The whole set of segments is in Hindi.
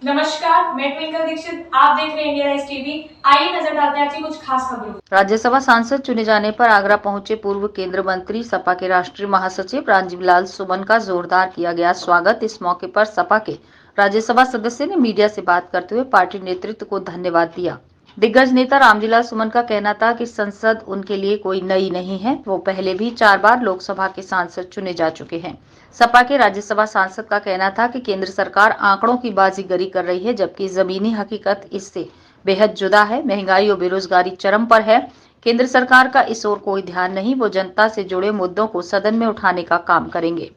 नमस्कार, मैं ट्विंकल दीक्षित। आप देख रहे हैं इंडिया राइज टीवी। आइए नजर डालते हैं आज की कुछ खास खबरों। राज्यसभा सांसद चुने जाने पर आगरा पहुंचे पूर्व केंद्रीय मंत्री सपा के राष्ट्रीय महासचिव रामजीलाल सुमन का जोरदार किया गया स्वागत। इस मौके पर सपा के राज्यसभा सदस्य ने मीडिया से बात करते हुए पार्टी नेतृत्व को धन्यवाद दिया। दिग्गज नेता रामजीलाल सुमन का कहना था कि संसद उनके लिए कोई नई नहीं है, वो पहले भी 4 बार लोकसभा के सांसद चुने जा चुके हैं। सपा के राज्यसभा सांसद का कहना था कि केंद्र सरकार आंकड़ों की बाजीगरी कर रही है, जबकि जमीनी हकीकत इससे बेहद जुदा है। महंगाई और बेरोजगारी चरम पर है। केंद्र सरकार का इस ओर कोई ध्यान नहीं, वो जनता से जुड़े मुद्दों को सदन में उठाने का काम करेंगे।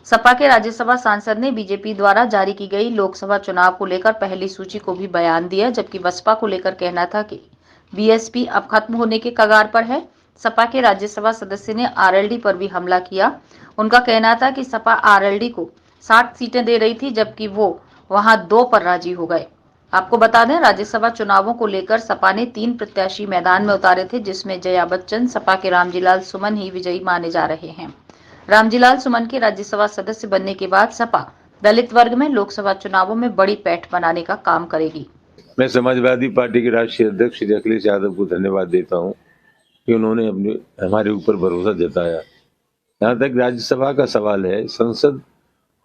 सपा के राज्यसभा सांसद ने बीजेपी द्वारा जारी की गई लोकसभा चुनाव को लेकर पहली सूची को भी बयान दिया, जबकि बसपा को लेकर कहना था कि बीएसपी अब खत्म होने के कगार पर है। सपा के राज्यसभा सदस्य ने आरएलडी पर भी हमला किया। उनका कहना था कि सपा आरएलडी को 60 सीटें दे रही थी, जबकि वो वहां 2 पर राजी हो गए। आपको बता दें, राज्यसभा चुनावों को लेकर सपा ने 3 प्रत्याशी मैदान में उतारे थे, जिसमें जया बच्चन, सपा के रामजीलाल सुमन ही विजयी माने जा रहे हैं। रामजीलाल सुमन के राज्यसभा सदस्य बनने के बाद सपा दलित वर्ग में लोकसभा चुनावों में बड़ी पैठ बनाने का काम करेगी। मैं समाजवादी पार्टी के राष्ट्रीय अध्यक्ष श्री अखिलेश यादव को धन्यवाद देता हूं कि उन्होंने हमारे ऊपर भरोसा जताया। यहाँ तक राज्यसभा का सवाल है, संसद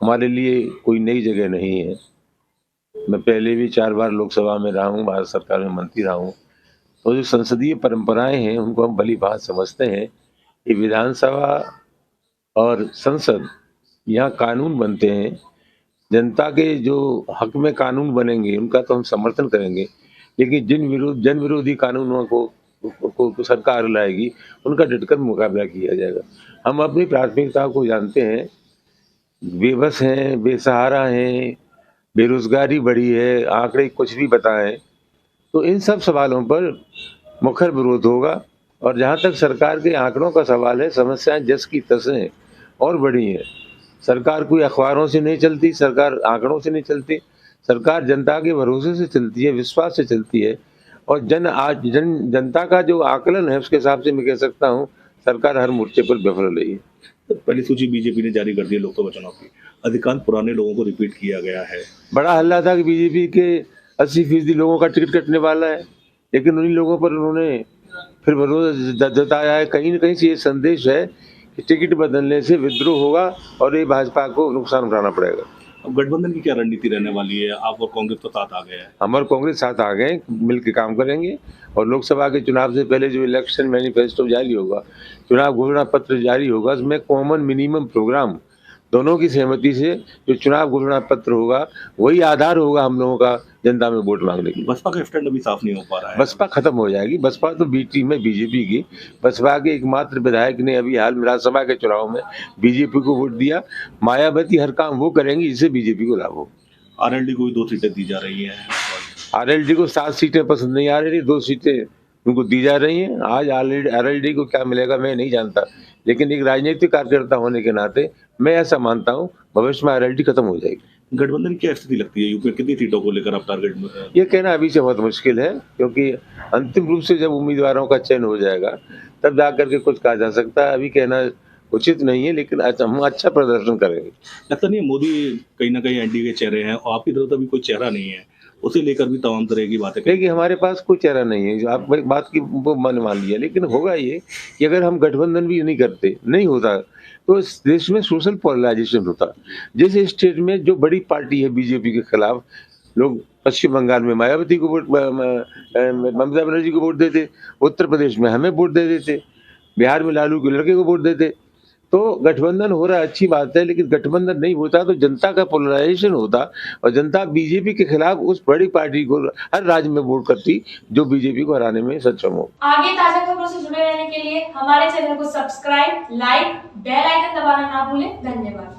हमारे लिए कोई नई जगह नहीं है। मैं पहले भी 4 बार लोकसभा में रहा हूँ, भारत सरकार में मंत्री रहा हूँ। तो जो संसदीय परंपराएं हैं उनको हम भली भांति समझते हैं कि विधानसभा और संसद यहाँ कानून बनते हैं। जनता के जो हक में कानून बनेंगे उनका तो हम समर्थन करेंगे, लेकिन जन विरोधी कानूनों को सरकार लाएगी उनका डटकर मुकाबला किया जाएगा। हम अपनी प्राथमिकता को जानते हैं, बेबस हैं, बेसहारा हैं, बेरोजगारी बढ़ी है, आंकड़े कुछ भी बताएं, तो इन सब सवालों पर मुखर विरोध होगा। और जहाँ तक सरकार के आंकड़ों का सवाल है, समस्याएं जस की तस हैं और बढ़ी हैं। सरकार कोई अखबारों से नहीं चलती, सरकार आंकड़ों से नहीं चलती, सरकार जनता के भरोसे से चलती है, विश्वास से चलती है। और जनता का जो आकलन है उसके हिसाब से मैं कह सकता हूँ सरकार हर मोर्चे पर विफल रही है। तो पहली सूची बीजेपी ने जारी कर दी है लोकसभा चुनाव की। अधिकांश पुराने लोगों को रिपीट किया गया है। बड़ा हल्ला था कि बीजेपी के 80% लोगों का टिकट कटने वाला है, लेकिन उन्हीं लोगों पर उन्होंने फिर भरोसा जताया है। कहीं न कहीं से ये संदेश है कि टिकट बदलने से विद्रोह होगा और ये भाजपा को नुकसान उठाना पड़ेगा। अब गठबंधन की क्या रणनीति रहने वाली है? आप और कांग्रेस तो साथ आ गए हैं। हम और कांग्रेस साथ आ गए, मिलकर काम करेंगे। और लोकसभा के चुनाव से पहले जो इलेक्शन मैनिफेस्टो जारी होगा, चुनाव घोषणा पत्र जारी होगा, उसमें कॉमन मिनिमम प्रोग्राम दोनों की सहमति से जो चुनाव घोषणा पत्र होगा वही आधार होगा हम लोगों का जनता में वोट मांगने की। बसपा का स्टैंड अभी साफ नहीं हो पा रहा है। बसपा खत्म हो जाएगी। बसपा तो बी टीम है बीजेपी की। बसपा के एकमात्र विधायक ने अभी हाल में राज्यसभा के चुनाव में बीजेपी को वोट दिया। मायावती हर काम वो करेंगी जिससे बीजेपी को लाभ हो। आरएलडी को भी 2 सीटें दी जा रही हैं। आरएलडी को 7 सीटें पसंद नहीं आ रही, 2 सीटें उनको दी जा रही हैं। आज आरएलडी को क्या मिलेगा मैं नहीं जानता, लेकिन एक राजनीतिक कार्यकर्ता होने के नाते मैं ऐसा मानता हूँ भविष्य में आरएलडी खत्म हो जाएगी। गठबंधन की क्या स्थिति लगती है? यूपी में कितनी सीटों को लेकर आप टारगेट में? ये कहना अभी से बहुत मुश्किल है, क्योंकि अंतिम रूप से जब उम्मीदवारों का चयन हो जाएगा तब जाकर के कुछ कहा जा सकता है। अभी कहना उचित नहीं है, लेकिन हम अच्छा प्रदर्शन करेंगे। लगता नहीं है मोदी कहीं ना कहीं एनडीए के चेहरे हैं और आपकी तरफ अभी कोई चेहरा नहीं है, उसे लेकर भी तमाम तरह की बातें? देखिए, हमारे पास कोई चेहरा नहीं है। जो आप एक बात की वो मन मान लिया, लेकिन होगा ये कि अगर हम गठबंधन भी नहीं करते, नहीं होता, तो इस देश में सोशल पोलराइजेशन होता। जिस स्टेट में जो बड़ी पार्टी है बीजेपी के खिलाफ, लोग पश्चिम बंगाल में मायावती को वोट, ममता बनर्जी को वोट देते, उत्तर प्रदेश में हमें वोट दे देते, बिहार में लालू के लड़के को वोट देते। तो गठबंधन हो रहा है, अच्छी बात है, लेकिन गठबंधन नहीं होता तो जनता का पोलराइजेशन होता और जनता बीजेपी के खिलाफ उस बड़ी पार्टी को हर राज्य में वोट करती जो बीजेपी को हराने में सक्षम हो। आगे ताजा खबरों से जुड़े रहने के लिए हमारे चैनल को सब्सक्राइब, लाइक, बेल आइकन दबाना ना भूलें। धन्यवाद।